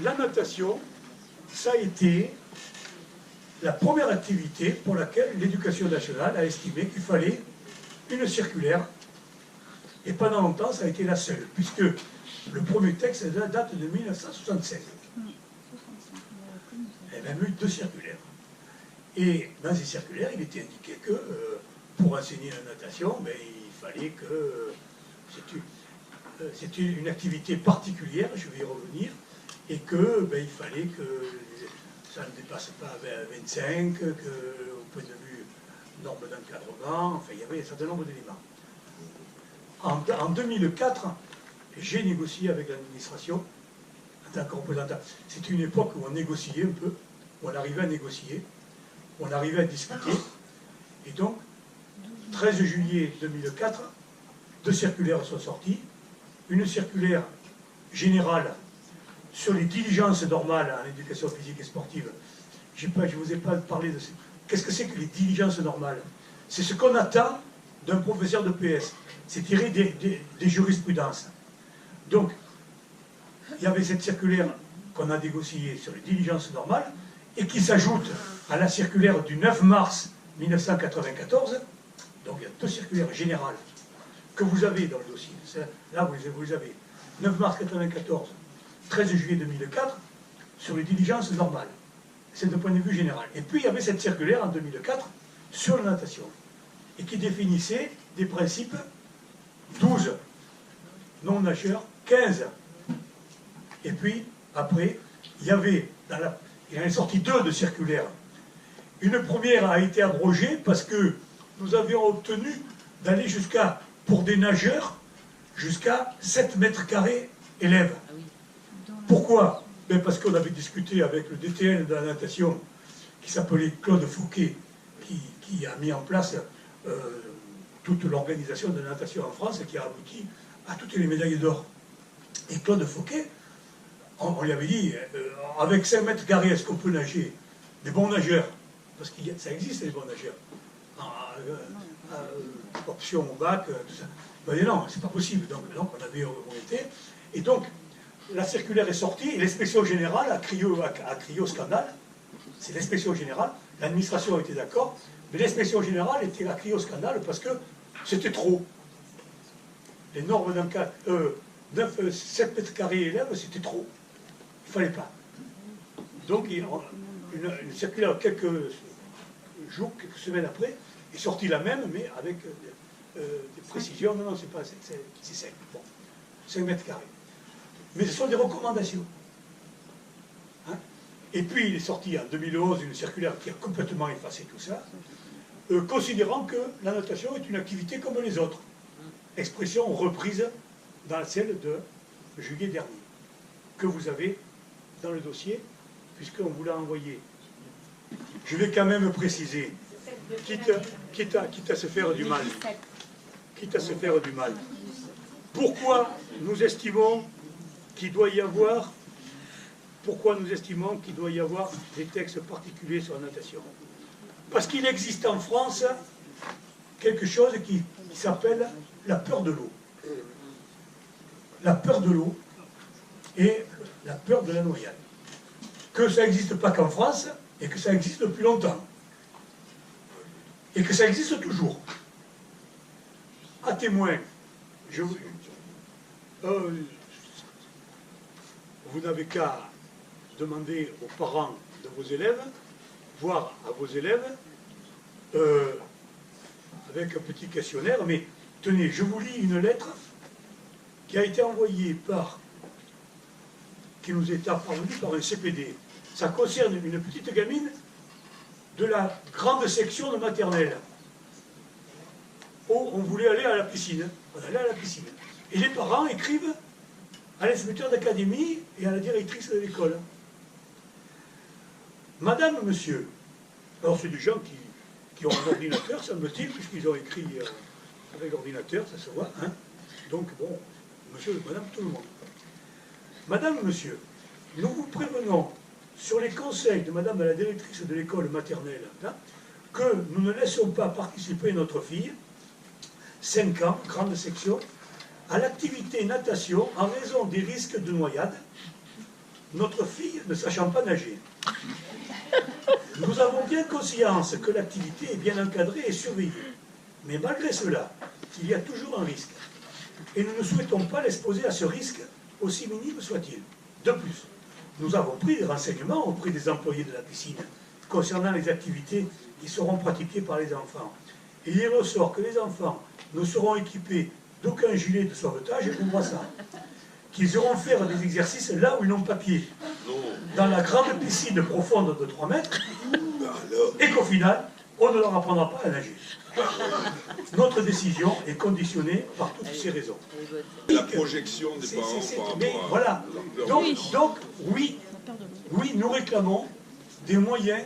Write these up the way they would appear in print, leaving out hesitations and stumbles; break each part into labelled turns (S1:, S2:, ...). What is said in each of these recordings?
S1: la natation, ça a été la première activité pour laquelle l'éducation nationale a estimé qu'il fallait une circulaire. Et pendant longtemps, ça a été la seule, puisque le premier texte date de 1976. Il y a même eu 2 circulaires. Et dans ces circulaires, il était indiqué que pour enseigner la natation, ben, il fallait que c'était une activité particulière, je vais y revenir, et que ben, il fallait que ça ne dépasse pas 25, que au point de vue norme d'encadrement, enfin il y avait un certain nombre d'éléments. En 2004, j'ai négocié avec l'administration en tant que représentant. C'était une époque où on négociait un peu, où on arrivait à négocier, où on arrivait à discuter. Et donc, 13 juillet 2004, 2 circulaires sont sorties. Une circulaire générale sur les diligences normales en éducation physique et sportive. Je ne vous ai pas parlé de ça. Qu'est-ce que c'est que les diligences normales? C'est ce qu'on attend d'un professeur de PS. C'est tiré des jurisprudences. Donc, il y avait cette circulaire qu'on a négociée sur les diligences normales et qui s'ajoute à la circulaire du 9 mars 1994. Donc, il y a 2 circulaires générales que vous avez dans le dossier. Là, vous les avez. 9 mars 1994, 13 juillet 2004, sur les diligences normales. C'est d'un point de vue général. Et puis, il y avait cette circulaire en 2004 sur la natation, et qui définissait des principes 12 non-nageurs, 15. Et puis, après, il en est sorti 2 de circulaires. Une première a été abrogée parce que nous avions obtenu d'aller jusqu'à, pour des nageurs, jusqu'à 7 mètres carrés élèves. Pourquoi? Ben parce qu'on avait discuté avec le DTN de la natation, qui s'appelait Claude Fouquet, qui a mis en place toute l'organisation de la natation en France et qui a abouti à toutes les médailles d'or. Et Claude Fouquet, on lui avait dit, avec 5 mètres carrés, est-ce qu'on peut nager? Des bons nageurs, parce que ça existe, les bons nageurs. Option au bac, tout ça. Ben non, c'est pas possible. Donc on avait été. Et donc, la circulaire est sortie et l'inspection générale a crié au scandale. C'est l'inspection générale. L'administration était d'accord, mais l'inspection générale a crié au scandale parce que c'était trop. Les normes d'un cas, 7 mètres carrés élèves, c'était trop. Il ne fallait pas. Donc, une circulaire quelques jours, quelques semaines après, est sortie la même, mais avec des précisions. Non, c'est pas, c'est 5. Bon, 5 mètres carrés. Mais ce sont des recommandations. Hein? Et puis, il est sorti en 2011 une circulaire qui a complètement effacé tout ça, considérant que la natation est une activité comme les autres. Expression reprise dans celle de juillet dernier, que vous avez dans le dossier, puisqu'on vous l'a envoyé. Je vais quand même préciser, quitte à se faire du mal, pourquoi nous estimons qu'il doit y avoir des textes particuliers sur la natation? Parce qu'il existe en France quelque chose qui s'appelle la peur de l'eau. La peur de l'eau et la peur de la noyade. Que ça n'existe pas qu'en France et que ça existe depuis longtemps. Et que ça existe toujours. À témoin, vous n'avez qu'à demander aux parents de vos élèves, voire à vos élèves, avec un petit questionnaire, mais tenez, je vous lis une lettre qui a été envoyée qui nous est parvenue par un CPD. Ça concerne une petite gamine de la grande section de maternelle. Oh, on voulait aller à la piscine. On allait à la piscine. Et les parents écrivent à l'inspecteur d'académie et à la directrice de l'école. Madame, monsieur. Alors, c'est des gens qui ont un ordinateur, semble-t-il, puisqu'ils ont écrit avec l'ordinateur, ça se voit. Hein. Donc, bon, monsieur, madame, tout le monde. Madame, monsieur, nous vous prévenons sur les conseils de madame la directrice de l'école maternelle hein, que nous ne laissons pas participer notre fille, 5 ans, grande section, à l'activité natation en raison des risques de noyade, notre fille ne sachant pas nager. Nous avons bien conscience que l'activité est bien encadrée et surveillée. Mais malgré cela, il y a toujours un risque. Et nous ne souhaitons pas l'exposer à ce risque, aussi minime soit-il. De plus, nous avons pris des renseignements auprès des employés de la piscine concernant les activités qui seront pratiquées par les enfants. Et il ressort que les enfants ne seront équipés d'aucun gilet de sauvetage ou brassard, qu'ils iront faire des exercices là où ils n'ont pas pied, dans la grande piscine profonde de 3 mètres, et qu'au final, on ne leur apprendra pas à nager. Notre décision est conditionnée par toutes ces raisons.
S2: La projection des parents par rapport
S1: mais
S2: à...
S1: voilà. Donc, oui, nous réclamons des moyens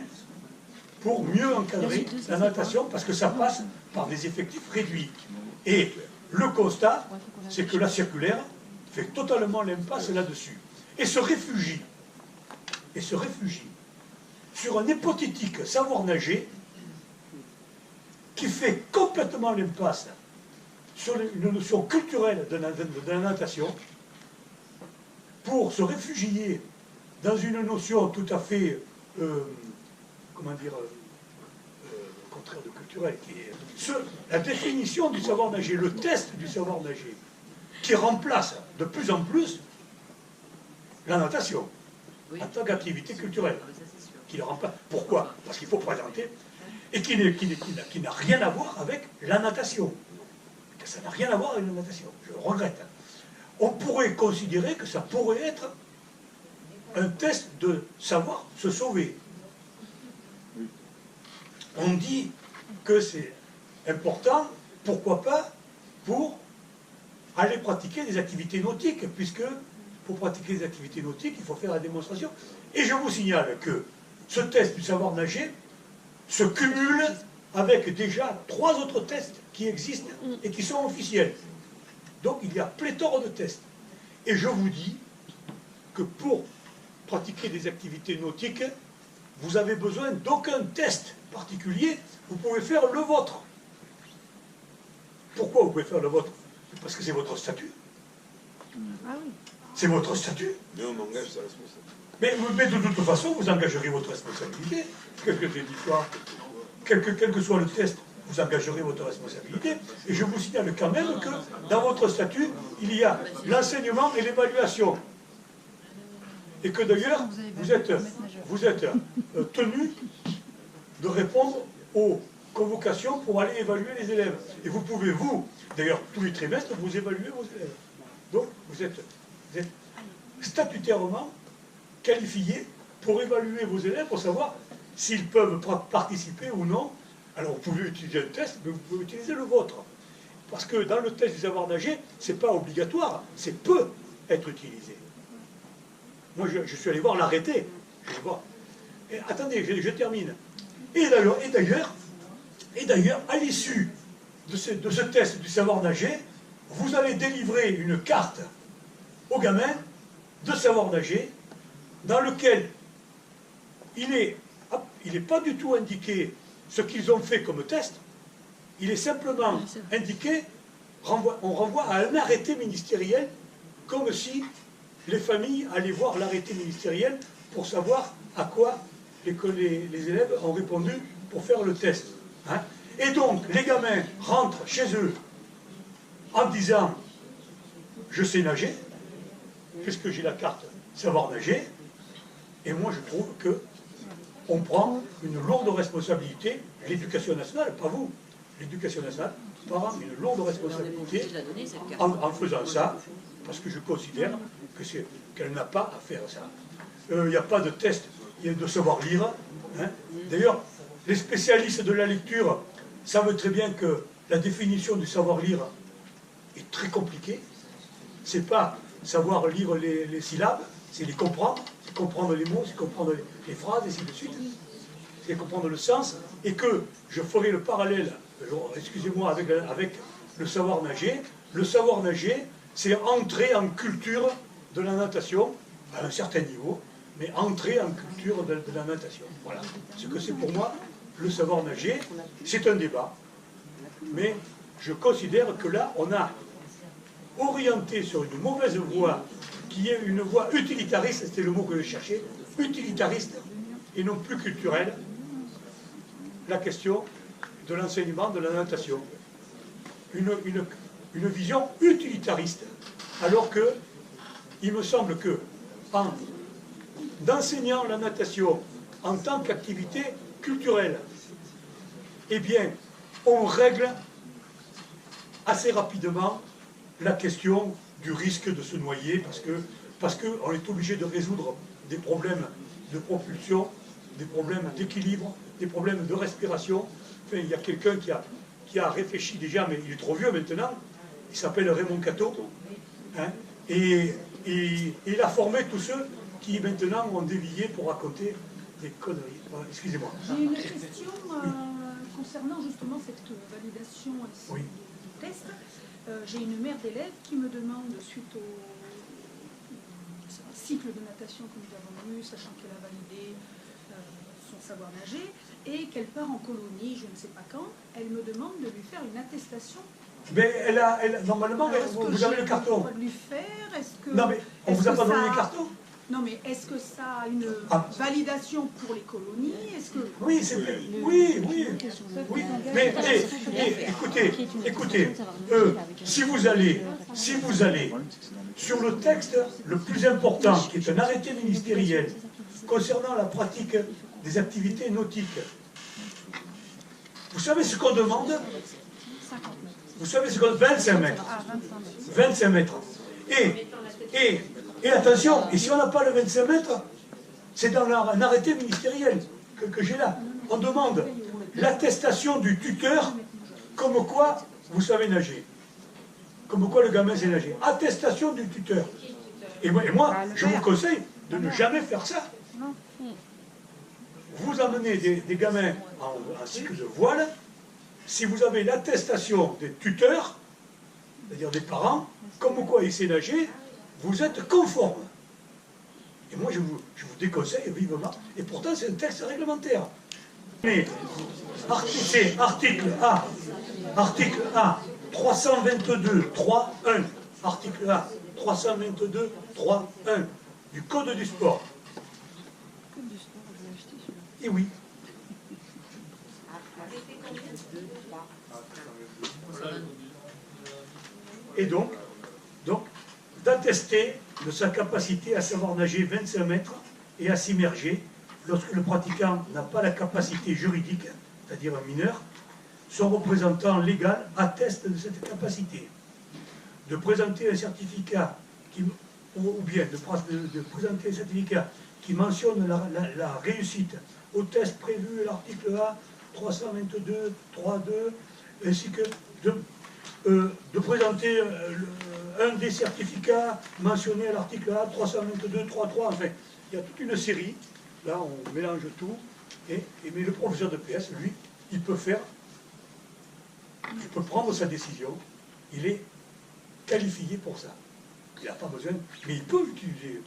S1: pour mieux encadrer la natation, parce que ça passe par des effectifs réduits. Et le constat, c'est que la circulaire fait totalement l'impasse là-dessus. Et se réfugie sur un hypothétique savoir nager qui fait complètement l'impasse sur une notion culturelle de la natation pour se réfugier dans une notion tout à fait, comment dire, contraire de culturel, qui est la définition du savoir nager, le test du savoir nager, qui remplace de plus en plus la natation en tant qu'activité culturelle. Qui le remplace. Pourquoi? Parce qu'il faut présenter, et qui n'a rien à voir avec la natation. Ça n'a rien à voir avec la natation, je le regrette. On pourrait considérer que ça pourrait être un test de savoir se sauver. On dit que c'est important, pourquoi pas, pour aller pratiquer des activités nautiques, puisque pour pratiquer des activités nautiques, il faut faire la démonstration. Et je vous signale que ce test du savoir nager se cumule avec déjà 3 autres tests qui existent et qui sont officiels. Donc il y a pléthore de tests. Et je vous dis que pour pratiquer des activités nautiques, vous avez besoin d'aucun test particulier, vous pouvez faire le vôtre. Pourquoi vous pouvez faire le vôtre? Parce que c'est votre statut. C'est votre statut.
S2: Mais on engage sa responsabilité.
S1: Mais de toute façon, vous engagerez votre responsabilité. Qu'est-ce que j'ai dit quoi? Quel que soit le test, vous engagerez votre responsabilité. Et je vous signale quand même que dans votre statut, il y a l'enseignement et l'évaluation. Et que d'ailleurs, vous êtes tenu de répondre aux convocations pour aller évaluer les élèves. Et vous pouvez, d'ailleurs, tous les trimestres, vous évaluer vos élèves. Donc, vous êtes statutairement qualifié pour évaluer vos élèves, pour savoir s'ils peuvent participer ou non. Alors, vous pouvez utiliser un test, mais vous pouvez utiliser le vôtre. Parce que dans le test du savoir nager, ce n'est pas obligatoire, c'est peut être utilisé. Moi, je suis allé voir l'arrêté. Attendez, je termine. Et d'ailleurs, à l'issue de ce test du savoir nager, vous allez délivrer une carte aux gamins de savoir nager dans lequel il n'est pas du tout indiqué ce qu'ils ont fait comme test, il est simplement indiqué, on renvoie à un arrêté ministériel, comme si les familles allaient voir l'arrêté ministériel pour savoir à quoi les élèves ont répondu pour faire le test. Hein. Et donc, les gamins rentrent chez eux en disant « je sais nager », puisque j'ai la carte savoir nager, et moi je trouve que on prend une lourde responsabilité, l'éducation nationale, pas vous, l'éducation nationale prend une lourde responsabilité en faisant ça, parce que je considère qu'elle n'a pas à faire ça. Il n'y a pas de test, il y a de savoir lire. Hein. D'ailleurs, les spécialistes de la lecture savent très bien que la définition du savoir lire est très compliquée. C'est pas savoir lire les syllabes, c'est les comprendre, c'est comprendre les mots, c'est comprendre les phrases, et ainsi de suite. C'est comprendre le sens, et que je ferai le parallèle, excusez-moi, avec le savoir nager. Le savoir nager, c'est entrer en culture de la natation, à un certain niveau, mais entrer en culture de la natation. Voilà. Ce que c'est pour moi, le savoir nager, c'est un débat. Mais je considère que là, on a orienté sur une mauvaise voie qu'il y ait une voie utilitariste, c'était le mot que je cherchais, utilitariste et non plus culturelle, la question de l'enseignement de la natation. Une vision utilitariste, alors que il me semble que en enseignant la natation en tant qu'activité culturelle, eh bien, on règle assez rapidement la question du risque de se noyer, parce qu'on est obligé de résoudre des problèmes de propulsion, des problèmes d'équilibre, des problèmes de respiration. Enfin, il y a quelqu'un qui a réfléchi déjà, mais il est trop vieux maintenant, il s'appelle Raymond Cateau, hein, et il a formé tous ceux qui maintenant ont dévié pour raconter des conneries. Excusez-moi.
S3: J'ai une question concernant justement cette validation du test. J'ai une mère d'élèves qui me demande, suite au cycle de natation que nous avons eu, sachant qu'elle a validé son savoir nager, et qu'elle part en colonie, je ne sais pas quand, elle me demande de lui faire une attestation.
S1: Mais normalement, vous avez le carton.
S3: De lui faire,
S1: non, mais on vous a pas donné le carton.
S3: Non, mais est-ce que ça a une validation pour les colonies?
S1: Oui, c'est vrai. Oui. Mais écoutez, si vous allez sur le texte le plus important, qui est un arrêté ministériel concernant la pratique des activités nautiques, vous savez ce qu'on demande? Vous savez ce qu'on demande? 25 mètres. 25 mètres. Et attention, et si on n'a pas le 25 mètres, c'est dans un arrêté ministériel que j'ai là. On demande l'attestation du tuteur, comme quoi vous savez nager. Comme quoi le gamin sait nager. Attestation du tuteur. Et moi, je vous conseille de ne jamais faire ça. Vous amenez des gamins en cycle de voile, si vous avez l'attestation des tuteurs, c'est-à-dire des parents, comme quoi ils savent nager, vous êtes conforme. Et moi, je vous déconseille vivement. Et pourtant, c'est un texte réglementaire. Mais, article A, 322.3.1, article A, 322.3.1 du Code du sport. Et oui. Et donc d'attester de sa capacité à savoir nager 25 mètres et à s'immerger lorsque le pratiquant n'a pas la capacité juridique, c'est-à-dire un mineur, son représentant légal atteste de cette capacité. De présenter un certificat ou bien de présenter un certificat qui mentionne la réussite au test prévu à l'article A 322.3.2, ainsi que de présenter un des certificats mentionnés à l'article A 322.3.3. Enfin, il y a toute une série. Là, on mélange tout. Mais le professeur de PS, lui, il peut prendre sa décision. Il est qualifié pour ça. Il n'a pas besoin, mais il peut utiliser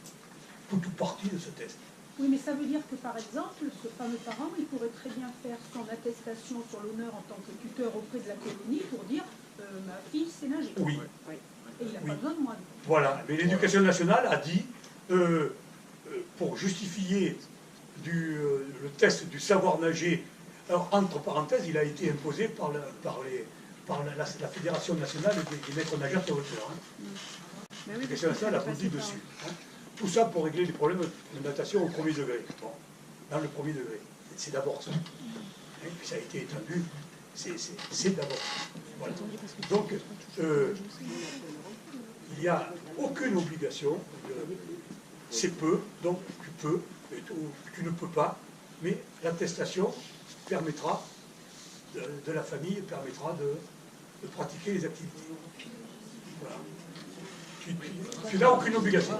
S1: toute partie de ce test.
S3: Oui, mais ça veut dire que, par exemple, ce fameux parent, il pourrait très bien faire son attestation sur l'honneur en tant que tuteur auprès de la colonie pour dire ma fille sait nager.
S1: Oui.
S3: Et il n'a pas besoin de moi.
S1: Voilà. Mais l'Éducation nationale a dit, pour justifier le test du savoir nager, alors entre parenthèses, il a été imposé par la Fédération nationale des maîtres nageurs sauveteurs. L'Éducation nationale a posé dessus. Tout ça pour régler les problèmes de natation au premier degré. Bon, dans le premier degré. C'est d'abord ça. Et puis ça a été étendu. C'est d'abord ça. Voilà. Donc, il n'y a aucune obligation. C'est peu, donc tu peux, tu ne peux pas. Mais l'attestation permettra, de la famille, permettra de pratiquer les activités. Voilà. Tu n'as aucune obligation.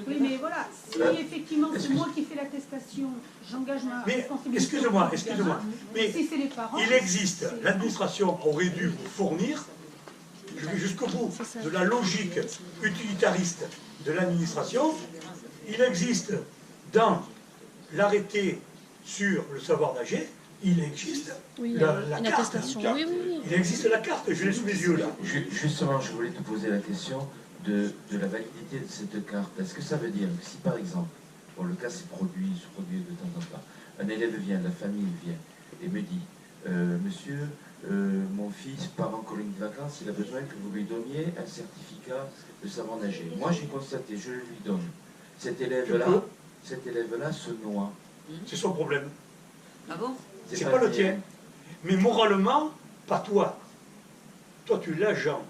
S3: Oui, mais voilà, si effectivement c'est moi qui fais l'attestation, j'engage ma responsabilité.
S1: Excusez-moi, mais
S3: si c'est les parents,
S1: il existe, l'administration aurait dû vous fournir, je vais jusqu'au bout, de la logique utilitariste de l'administration. Il existe dans l'arrêté sur le savoir nager, il existe la carte.
S4: Oui.
S1: Il existe la carte, je l'ai sous les yeux là.
S5: Justement, je voulais te poser la question
S4: de la validité de cette carte. Est-ce que ça veut dire que si par exemple, bon, le cas se produit de temps en temps, un élève vient, la famille vient et me dit monsieur, mon fils part en colonie de vacances, il a besoin que vous lui donniez un certificat de savoir nager. Moi j'ai constaté, je le lui donne. Cet élève-là se noie.
S1: C'est son problème.
S5: Ah bon?
S1: C'est pas le tien. Mais moralement, pas toi. Toi, tu es l'agent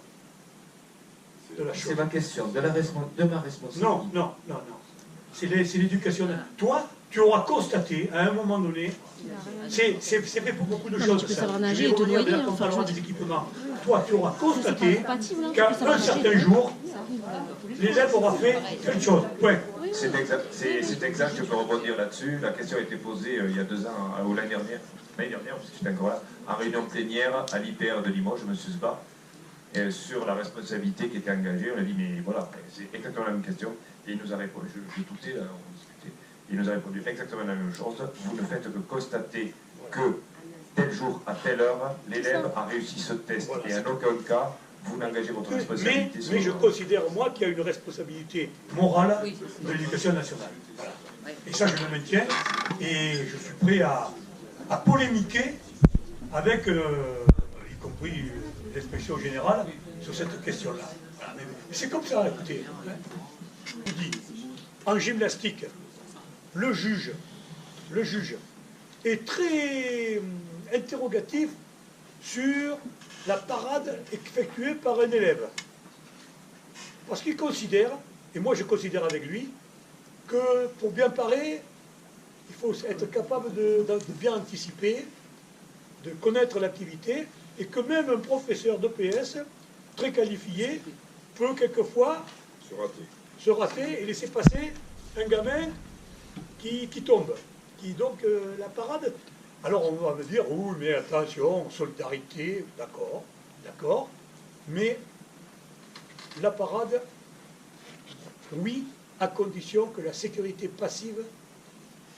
S1: de la chose.
S4: C'est ma question, de ma responsabilité.
S1: Non. C'est l'éducation. Toi, tu auras constaté, à un moment donné, c'est fait pour beaucoup de choses.
S6: Tu peux
S1: ça.
S6: savoir
S1: Je
S6: nager
S1: vais
S6: et te
S1: revenir
S6: noyer.
S1: quand on
S6: Enfin,
S1: parlera des équipements. Toi, tu auras constaté
S6: compatible,
S1: qu'à
S6: tu peux savoir
S1: un
S6: nager,
S1: certain jour,
S6: ça arrive tous les jours.
S1: l'élève aura fait quelque chose. Point.
S7: C'est exact, je peux rebondir là-dessus. La question a été posée il y a 2 ans, ou l'année dernière, parce que j'étais encore là, en réunion plénière à l'IPR de Limoges, M. Sba, sur la responsabilité qui était engagée. On a dit, mais voilà, c'est exactement la même question. Et il nous a répondu, je doutais, là, on discutait, il nous a répondu exactement la même chose. Vous ne faites que constater que tel jour, à telle heure, l'élève a réussi ce test.
S1: Voilà.
S7: Et en aucun cas, vous n'engagez votre responsabilité.
S1: Mais je considère, moi, qu'il y a une responsabilité morale de l'éducation nationale. Voilà. Et ça, je le maintiens. Et je suis prêt à polémiquer avec, y compris l'inspection générale, sur cette question-là. Voilà. Mais c'est comme ça, écoutez. Je vous dis, en gymnastique, le juge est très interrogatif sur la parade effectuée par un élève. Parce qu'il considère, et moi je considère avec lui, que pour bien parer, il faut être capable de bien anticiper, de connaître l'activité, et que même un professeur d'EPS, très qualifié, peut quelquefois se rater et laisser passer un gamin qui tombe. Donc la parade... Alors on va me dire, oui, mais attention, solidarité, d'accord, mais la parade, oui, à condition que la sécurité passive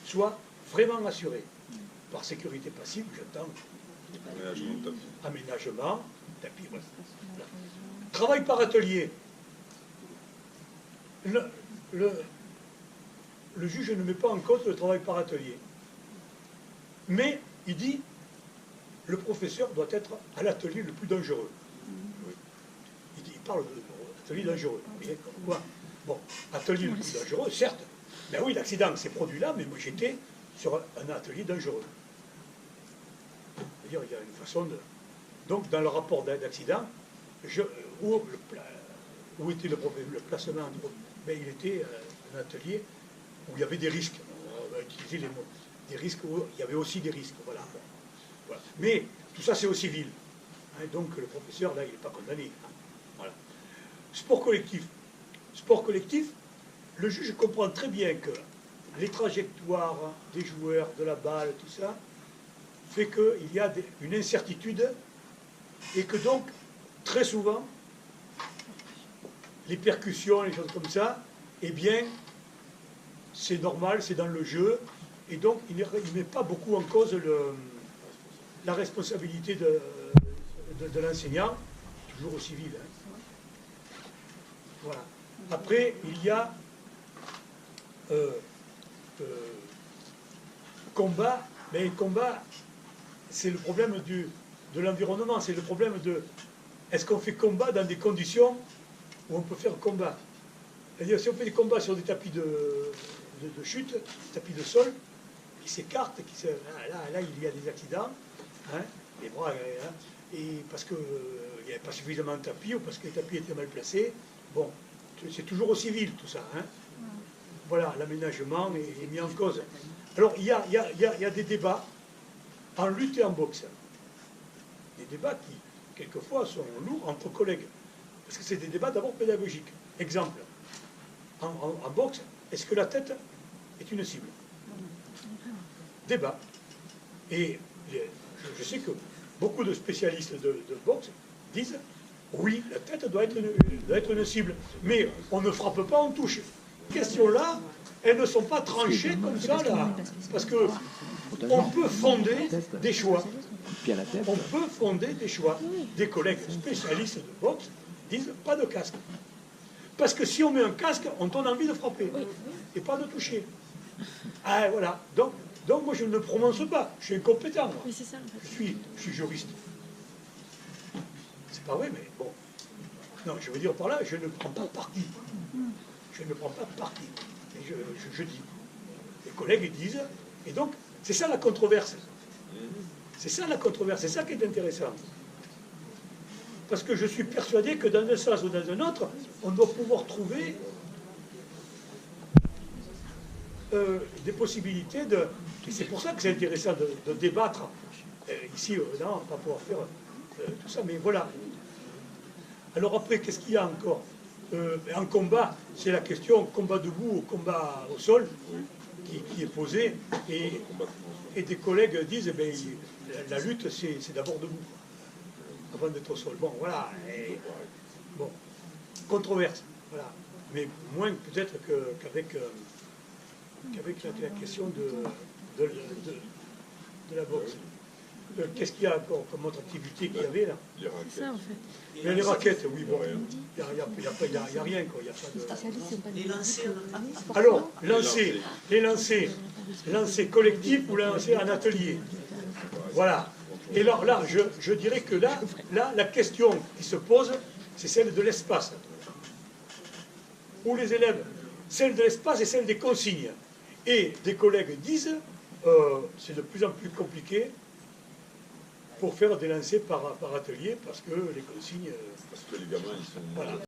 S1: soit vraiment assurée. Par sécurité passive, j'entends aménagement, tapis, voilà. Travail par atelier. Le juge ne met pas en cause le travail par atelier. Mais il dit, le professeur doit être à l'atelier le plus dangereux. Il parle d'atelier dangereux. Et comme quoi, bon, atelier le plus dangereux, certes. Ben oui, l'accident s'est produit là, mais moi j'étais sur un atelier dangereux. C'est-à-dire, il y a une façon de... Donc, dans le rapport d'accident, où était le placement? Ben, il était un atelier où il y avait des risques. On va utiliser les mots. Des risques, il y avait aussi des risques, voilà. Mais tout ça c'est au civil, hein, donc le professeur là il n'est pas condamné, hein. Voilà. Sport collectif, le juge comprend très bien que les trajectoires des joueurs, de la balle, tout ça, fait qu'il y a une incertitude et que donc très souvent les percussions, les choses comme ça, eh bien c'est normal, c'est dans le jeu. Et donc, il ne met pas beaucoup en cause la responsabilité de l'enseignant, toujours au civil. Hein. Voilà. Après, il y a combat, mais combat, c'est le problème de l'environnement, c'est le problème de est-ce qu'on fait combat dans des conditions où on peut faire combat. C'est-à-dire, si on fait des combats sur des tapis de chute, des tapis de sol, qui s'écartent, là il y a des accidents, hein, les bras, hein, et parce qu'il n'y avait pas suffisamment de tapis ou parce que les tapis étaient mal placés. Bon, c'est toujours au civil tout ça. Hein. Voilà, l'aménagement est mis en cause. Alors il y a des débats en lutte et en boxe. Des débats qui, quelquefois, sont lourds entre collègues. Parce que c'est des débats d'abord pédagogiques. Exemple, en boxe, est-ce que la tête est une cible? Débat. Et je sais que beaucoup de spécialistes de boxe disent oui, la tête doit être une cible, mais on ne frappe pas, on touche. Ces questions-là, elles ne sont pas tranchées comme ça, là, parce que on peut fonder des choix. On peut fonder des choix. Des collègues spécialistes de boxe disent pas de casque. Parce que si on met un casque, on donne envie de frapper. Et pas de toucher. Ah, voilà. Donc moi, je ne me prononce pas. Je suis incompétent, moi.
S5: Oui, c'est ça, en fait.
S1: Je suis juriste. C'est pas vrai, mais bon. Non, je veux dire par là, je ne prends pas parti. Je ne prends pas parti. Et je dis. Les collègues disent. Et donc, c'est ça la controverse. C'est ça la controverse. C'est ça qui est intéressant. Parce que je suis persuadé que dans un sens ou dans un autre, on doit pouvoir trouver des possibilités de... Et c'est pour ça que c'est intéressant de débattre. Ici, non, on va pas pouvoir faire tout ça, mais voilà. Alors après, qu'est-ce qu'il y a encore en combat, c'est la question combat debout ou combat au sol qui est posée. Et des collègues disent, eh la lutte, c'est d'abord debout, avant d'être au sol. Bon, voilà. Bon, controverse, voilà. Mais moins peut-être qu'avec la question de la boxe. Qu'est-ce qu'il y a encore comme autre activité qu'il y avait là?
S5: C'est ça, en fait.
S1: Mais les raquettes, oui, bon, il n'y a rien, quoi. Y a pas de...
S6: Les lancers.
S1: Alors, les lancers collectifs ou lancers en atelier. Voilà. Et là, je dirais que là, la question qui se pose, c'est celle de l'espace. Où les élèves, celle de l'espace et celle des consignes. Et des collègues disent, c'est de plus en plus compliqué pour faire des lancers par atelier, parce que les consignes...
S2: Parce que les gamins, ils sont...
S1: Voilà.